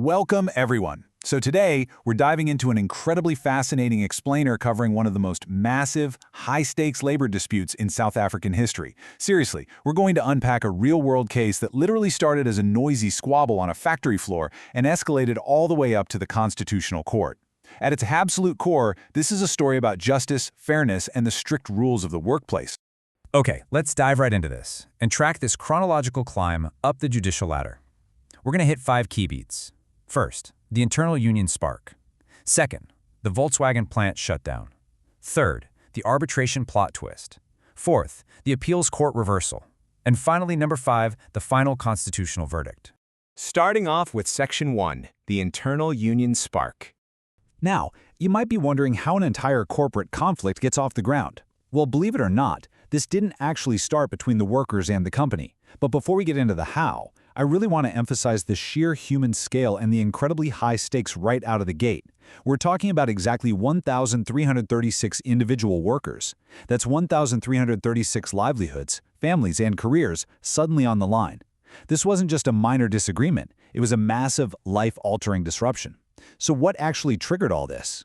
Welcome, everyone. So today, we're diving into an incredibly fascinating explainer covering one of the most massive, high-stakes labor disputes in South African history. Seriously, we're going to unpack a real-world case that literally started as a noisy squabble on a factory floor and escalated all the way up to the Constitutional Court. At its absolute core, this is a story about justice, fairness, and the strict rules of the workplace. Okay, let's dive right into this and track this chronological climb up the judicial ladder. We're going to hit 5 key beats. First, the internal union spark. Second, the Volkswagen plant shutdown. Third, the arbitration plot twist. Fourth, the appeals court reversal. And finally, number 5, the final constitutional verdict. Starting off with Section 1, the internal union spark. Now, you might be wondering how an entire corporate conflict gets off the ground. Well, believe it or not, this didn't actually start between the workers and the company. But before we get into the how, I really want to emphasize the sheer human scale and the incredibly high stakes right out of the gate. We're talking about exactly 1,336 individual workers. That's 1,336 livelihoods, families, and careers suddenly on the line. This wasn't just a minor disagreement, it was a massive, life-altering disruption. So what actually triggered all this?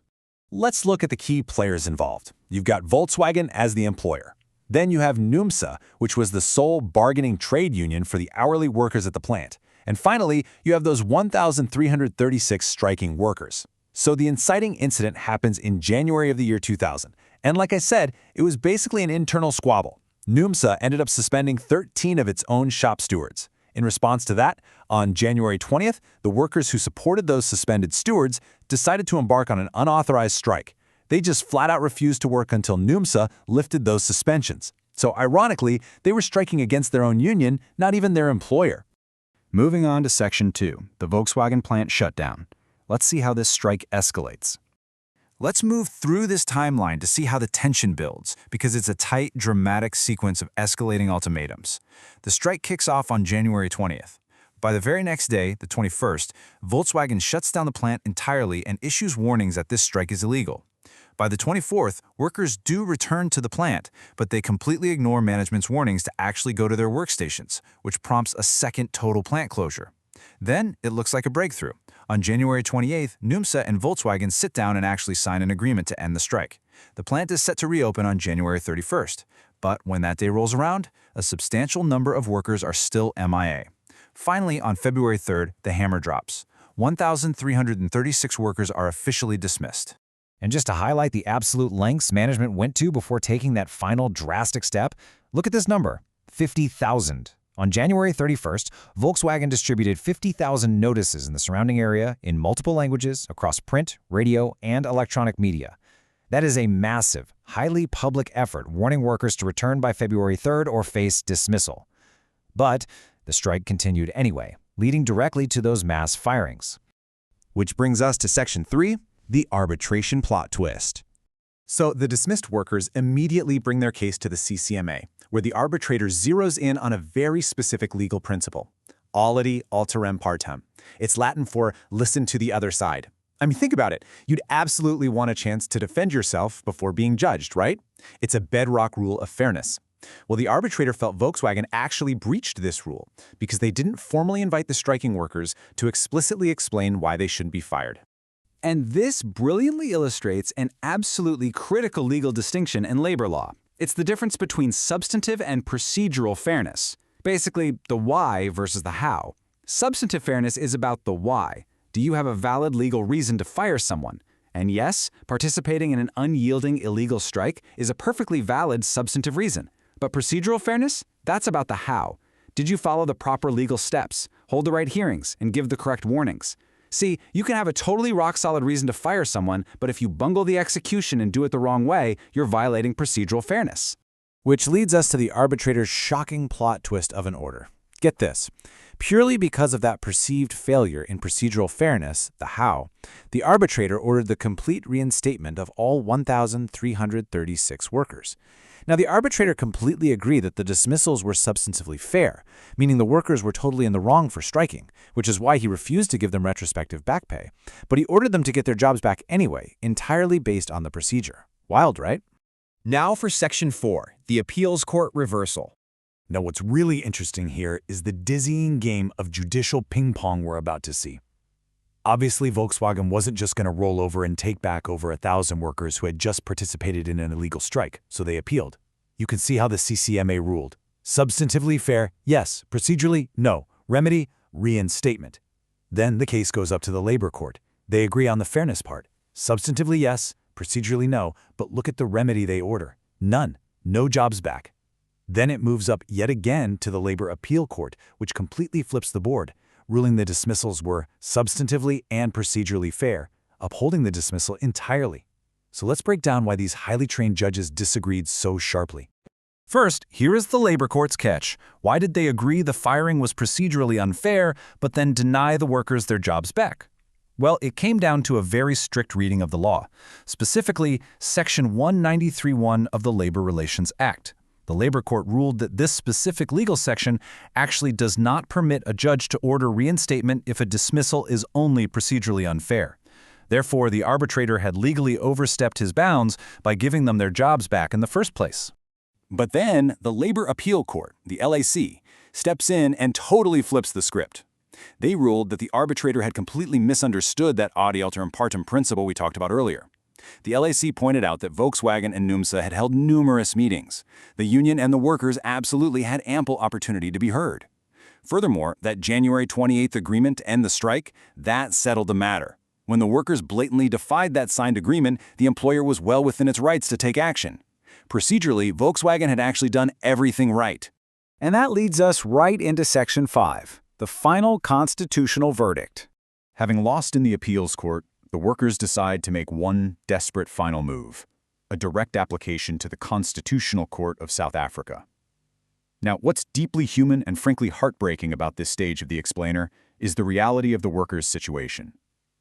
Let's look at the key players involved. You've got Volkswagen as the employer. Then you have NUMSA, which was the sole bargaining trade union for the hourly workers at the plant. And finally, you have those 1,336 striking workers. So the inciting incident happens in January of the year 2000. And like I said, it was basically an internal squabble. NUMSA ended up suspending 13 of its own shop stewards. In response to that, on January 20th, the workers who supported those suspended stewards decided to embark on an unauthorized strike. They just flat out refused to work until NUMSA lifted those suspensions. So ironically, they were striking against their own union, not even their employer. Moving on to Section 2, the Volkswagen plant shutdown. Let's see how this strike escalates. Let's move through this timeline to see how the tension builds, because it's a tight, dramatic sequence of escalating ultimatums. The strike kicks off on January 20th. By the very next day, the 21st, Volkswagen shuts down the plant entirely and issues warnings that this strike is illegal. By the 24th, workers do return to the plant, but they completely ignore management's warnings to actually go to their workstations, which prompts a second total plant closure. Then, it looks like a breakthrough. On January 28th, NUMSA and Volkswagen sit down and actually sign an agreement to end the strike. The plant is set to reopen on January 31st, but when that day rolls around, a substantial number of workers are still MIA. Finally, on February 3rd, the hammer drops. 1,336 workers are officially dismissed. And just to highlight the absolute lengths management went to before taking that final drastic step, look at this number, 50,000. On January 31st, Volkswagen distributed 50,000 notices in the surrounding area in multiple languages across print, radio, and electronic media. That is a massive, highly public effort warning workers to return by February 3rd or face dismissal. But the strike continued anyway, leading directly to those mass firings. Which brings us to Section 3, the arbitration plot twist. So the dismissed workers immediately bring their case to the CCMA, where the arbitrator zeroes in on a very specific legal principle, ality alteram partem. It's Latin for listen to the other side. I mean, think about it. You'd absolutely want a chance to defend yourself before being judged, right? It's a bedrock rule of fairness. Well, the arbitrator felt Volkswagen actually breached this rule because they didn't formally invite the striking workers to explicitly explain why they shouldn't be fired. And this brilliantly illustrates an absolutely critical legal distinction in labor law. It's the difference between substantive and procedural fairness. Basically, the why versus the how. Substantive fairness is about the why. Do you have a valid legal reason to fire someone? And yes, participating in an unyielding illegal strike is a perfectly valid substantive reason. But procedural fairness? That's about the how. Did you follow the proper legal steps, hold the right hearings, and give the correct warnings? See, you can have a totally rock-solid reason to fire someone, but if you bungle the execution and do it the wrong way, you're violating procedural fairness. Which leads us to the arbitrator's shocking plot twist of an order. Get this. Purely because of that perceived failure in procedural fairness, the how, the arbitrator ordered the complete reinstatement of all 1,336 workers. Now, the arbitrator completely agreed that the dismissals were substantively fair, meaning the workers were totally in the wrong for striking, which is why he refused to give them retrospective back pay. But he ordered them to get their jobs back anyway, entirely based on the procedure. Wild, right? Now for Section 4, the appeals court reversal. Now, what's really interesting here is the dizzying game of judicial ping pong we're about to see. Obviously, Volkswagen wasn't just going to roll over and take back over 1,000 workers who had just participated in an illegal strike, so they appealed. You can see how the CCMA ruled. Substantively fair, yes. Procedurally, no. Remedy, reinstatement. Then the case goes up to the labor court. They agree on the fairness part. Substantively, yes. Procedurally, no. But look at the remedy they order. None. No jobs back. Then it moves up yet again to the labor appeal court, which completely flips the board, ruling the dismissals were substantively and procedurally fair, upholding the dismissal entirely. So let's break down why these highly trained judges disagreed so sharply. First, here is the labor court's catch. Why did they agree the firing was procedurally unfair, but then deny the workers their jobs back? Well, it came down to a very strict reading of the law, specifically Section 193(1) of the Labor Relations Act. The labor court ruled that this specific legal section actually does not permit a judge to order reinstatement if a dismissal is only procedurally unfair. Therefore, the arbitrator had legally overstepped his bounds by giving them their jobs back in the first place. But then the Labor Appeal Court, the LAC, steps in and totally flips the script. They ruled that the arbitrator had completely misunderstood that audi alteram partem principle we talked about earlier. The LAC pointed out that Volkswagen and NUMSA had held numerous meetings. The union and the workers absolutely had ample opportunity to be heard. Furthermore, that January 28th agreement to end the strike, that settled the matter. When the workers blatantly defied that signed agreement, the employer was well within its rights to take action. Procedurally, Volkswagen had actually done everything right. And that leads us right into Section 5, the final constitutional verdict. Having lost in the appeals court, the workers decide to make one desperate final move, a direct application to the Constitutional Court of South Africa. Now, what's deeply human and frankly heartbreaking about this stage of the explainer is the reality of the workers' situation.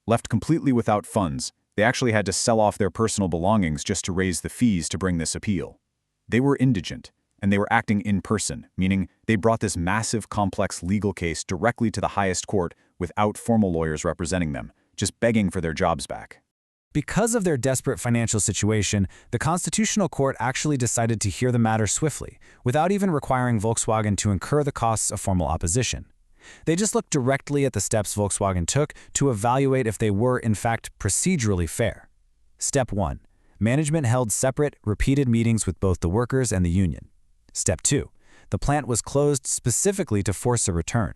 Left completely without funds, they actually had to sell off their personal belongings just to raise the fees to bring this appeal. They were indigent, and they were acting in person, meaning they brought this massive, complex legal case directly to the highest court without formal lawyers representing them, just begging for their jobs back. Because of their desperate financial situation, the Constitutional Court actually decided to hear the matter swiftly, without even requiring Volkswagen to incur the costs of formal opposition. They just looked directly at the steps Volkswagen took to evaluate if they were, in fact, procedurally fair. Step 1. Management held separate, repeated meetings with both the workers and the union. Step 2. The plant was closed specifically to force a return.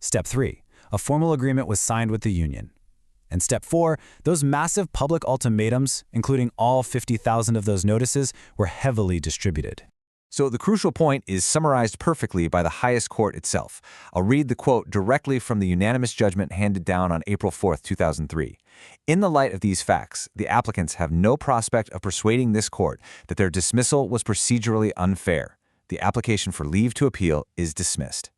Step 3. A formal agreement was signed with the union. And Step 4, those massive public ultimatums, including all 50,000 of those notices, were heavily distributed. So the crucial point is summarized perfectly by the highest court itself. I'll read the quote directly from the unanimous judgment handed down on April 4, 2003. In the light of these facts, the applicants have no prospect of persuading this court that their dismissal was procedurally unfair. The application for leave to appeal is dismissed.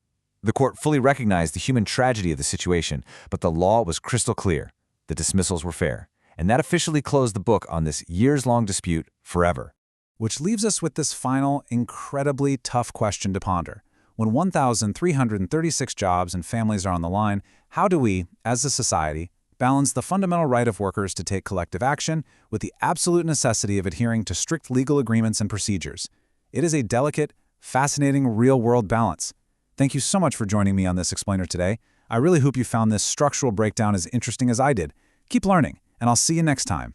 The court fully recognized the human tragedy of the situation, but the law was crystal clear. The dismissals were fair, and that officially closed the book on this years-long dispute forever. Which leaves us with this final, incredibly tough question to ponder. When 1,336 jobs and families are on the line, how do we, as a society, balance the fundamental right of workers to take collective action with the absolute necessity of adhering to strict legal agreements and procedures? It is a delicate, fascinating, real-world balance. Thank you so much for joining me on this explainer today. I really hope you found this structural breakdown as interesting as I did. Keep learning, and I'll see you next time.